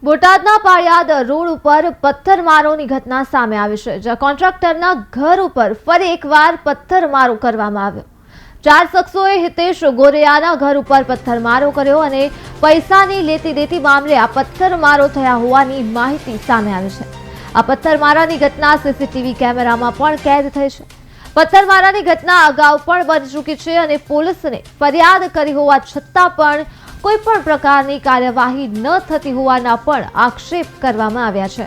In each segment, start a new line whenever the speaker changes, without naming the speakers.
બોટાદના પાળિયાદ રોડ ઉપર પથ્થરમારોની ઘટના સામે આવી છે, જ્યાં કોન્ટ્રાક્ટરના ઘર ઉપર ફરી એકવાર પથ્થરમારો કરવામાં આવ્યો। 4 શખ્સોએ હિતેશ ગોરેયાના ઘર ઉપર પથ્થરમારો કર્યો અને પૈસાની લેતી દેતી મામલે આ પથ્થરમારો થયા હોવાની માહિતી સામે આવી છે। આ પથ્થરમારાની ઘટના સીસીટીવી કેમેરામાં પણ કેદ થઈ છે। પથ્થરમારાની ઘટના અગાઉ પણ બની ચૂકી છે અને પોલીસને ફરિયાદ કરી હોવા છતાં પણ કોઈ પણ પ્રકારની કાર્યવાહી ન થતી હોવાના પણ આક્ષેપ કરવામાં આવ્યા છે।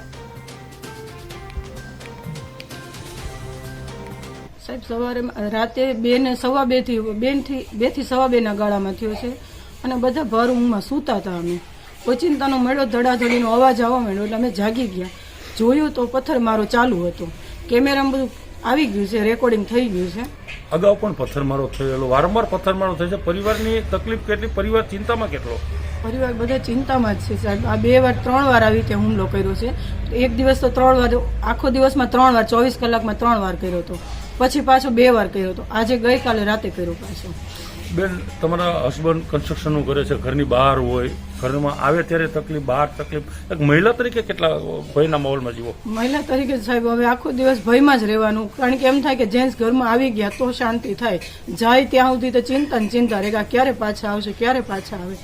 સાહેબ સવારે રાતે 2 ને સવા 2 થી 2 થી સવા 2 ના ગાળામાં થયો છે અને બધા ભર ઊંઘમાં સૂતા હતા। અમે ઓચિંતાનો મેળો ધડાધડીનો અવાજ આવવા માંડ્યો એટલે અમે જાગી ગયા, જોયું તો પથ્થરમારો ચાલુ હતો। કેમેરામાં બધું આવી ગયું છે, રેકોર્ડિંગ થઈ ગયું છે।
અગાઉ પણ પથ્થરમારો થયેલો, વારંવાર પથ્થરમારો થાય છે। પરિવારની તકલીફ કેટલી, પરિવાર ચિંતામાં કેટલો? પરિવાર
બધા ચિંતામાં જ છે સાહેબ। આ 2 વાર 3 વાર આવી રીતે હુમલો કર્યો છે। એક દિવસ તો 3 વાર, આખો દિવસમાં 3 વાર, 24 કલાકમાં 3 વાર કર્યો હતો, પછી પાછો 2 વાર કર્યો હતો, આજે ગઈકાલે રાતે કર્યો પાછો।
બેન, તમારા હસબન્ડ કન્સ્ટ્રક્શનનું કરે છે, ઘરની બહાર હોય, ઘરમાં આવે ત્યારે તકલીફ, બહાર તકલીફ, એક મહિલા તરીકે કેટલા ભયના માહોલમાં જીવો? મહિલા તરીકે સાહેબ હવે આખો દિવસ ભયમાં જ રહેવાનું, કારણ કે એમ થાય કે જેન્ટ્સ ઘરમાં આવી ગયા તો શાંતિ થાય, જાય ત્યાં સુધી તો ચિંતા ને ચિંતા રહે, ક્યારે પાછા આવશે, ક્યારે પાછા આવે,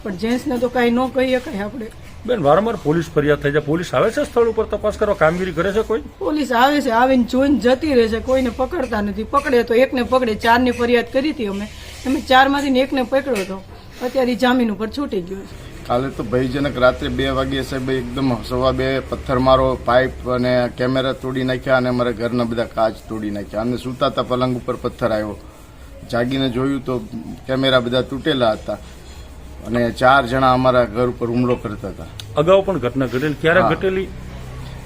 પણ જેન્ટ્સને તો કાંઈ ન કહીએ કાંઈ આપણે। બેન, વારંવાર પોલીસ ફરિયાદ થઈ જાય, પોલીસ આવે છે સ્થળ ઉપર તપાસ કરવા, કામગીરી કરે છે કોઈ?
પોલીસ આવે છે, આવીને જોઈને જતી રહે છે, કોઈને પકડતા નથી। પકડે તો એકને પકડે, 4 ની ફરિયાદ કરી હતી અમે 4 માંથી એકને પકડ્યો હતો, અત્યારે જામીન ઉપર છૂટી ગયો છે।
કાલે તો ભયજનક રાત્રે 2 વાગ્યે સાહેબ એકદમ સવા 2 પથ્થરમારો, પાઇપ અને કેમેરા તોડી નાખ્યા અને અમારા ઘરના બધા કાચ તોડી નાખ્યા અને સૂતા હતા પલંગ ઉપર પથ્થર આવ્યો। જાગીને જોયું તો કેમેરા બધા તૂટેલા હતા અને 4 જણા અમારા ઘર ઉપર હુમલો કરતા હતા।
અગાઉ પણ ઘટના ઘટેલી, ક્યારે ઘટેલી?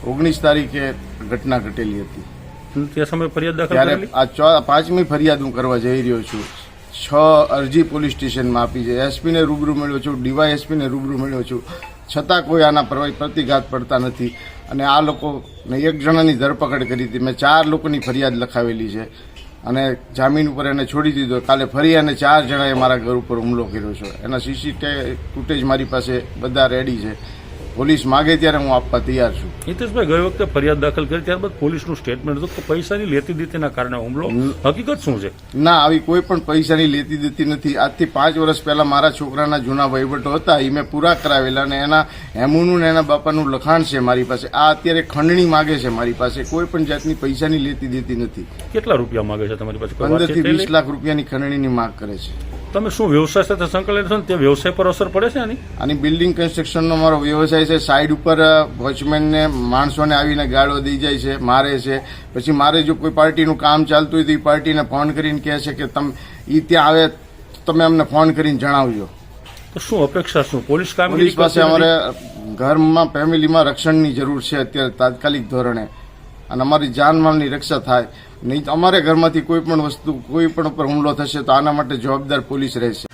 19 તારીખે ઘટના ઘટેલી હતી।
તે સમયે ફરિયાદ દાખલ કરેલી?
આ 5મી ફરિયાદ હું કરવા જઈ રહ્યો છું। 6 અરજી પોલીસ સ્ટેશનમાં આપી છે, એસપીને રૂબરૂ મળ્યો છું, ડીવાયએસપીને રૂબરૂ મળ્યો છું, છતાં કોઈ આના પ્રતિઘાત પડતા નથી અને આ લોકોને 1 જણાની ધરપકડ કરી હતી। મેં 4 લોકોની ફરિયાદ લખાવેલી છે અને જામીન ઉપર એને છોડી દીધો। કાલે ફરી અને 4 જણાએ મારા ઘર ઉપર હુમલો કર્યો છે। એના સીસીટીવી ફૂટેજ મારી પાસે બધા રેડી છે, પોલીસ માગે ત્યારે હું આપવા તૈયાર છું।
હિતેશભાઈ, ગઈ વખતે ફરિયાદ દાખલ કરી ત્યારબાદ પોલીસનું સ્ટેટમેન્ટ હતું કે પૈસાની લેતી દેતીના કારણે હુમલો, હકીકત શું છે?
ના, આવી કોઈ પણ પૈસાની લેતી દેતી નથી। આજથી 5 વર્ષ પહેલા મારા છોકરાના જૂના વહીવટો હતા, એ મેં પૂરા કરાવેલા અને એના હેમુનું ને એના બાપાનું લખાણ છે મારી પાસે। આ અત્યારે ખંડણી માગે છે મારી પાસે, કોઈ પણ જાતની પૈસાની લેતી દેતી નથી।
કેટલા રૂપિયા માગે છે તમારી પાસે?
15 થી 20 લાખ રૂપિયાની ખંડણીની માંગ કરે છે।
તમે શું વ્યવસાય સાથે સંકળાયેલા છો ને તે વ્યવસાય પર અસર પડે છે આની?
બિલ્ડિંગ કન્સ્ટ્રક્શનનો મારો વ્યવસાય છે। સાઈડ ઉપર વોચમેનને માણસોને આવીને ગાળો દઈ જાય છે, મારે છે। પછી મારે જો કોઈ પાર્ટીનું કામ ચાલતું હોય તો એ પાર્ટીને ફોન કરીને કહે છે કે તમે ત્યાં આવે તમે અમને ફોન કરીને જણાવજો।
તો શું અપેક્ષા, શું પોલીસ કામગીરી
પાસે? અમારે ઘરમાં ફેમિલીમાં રક્ષણની જરૂર છે અત્યારે તાત્કાલિક ધોરણે, અને અમારી જાનમાલની રક્ષા થાય, નહીં તો અમારે ઘરમાંથી કોઈ પણ વસ્તુ, કોઈ પણ ઉપર હુમલો થશે તો આના માટે જવાબદાર પોલીસ રહેશે।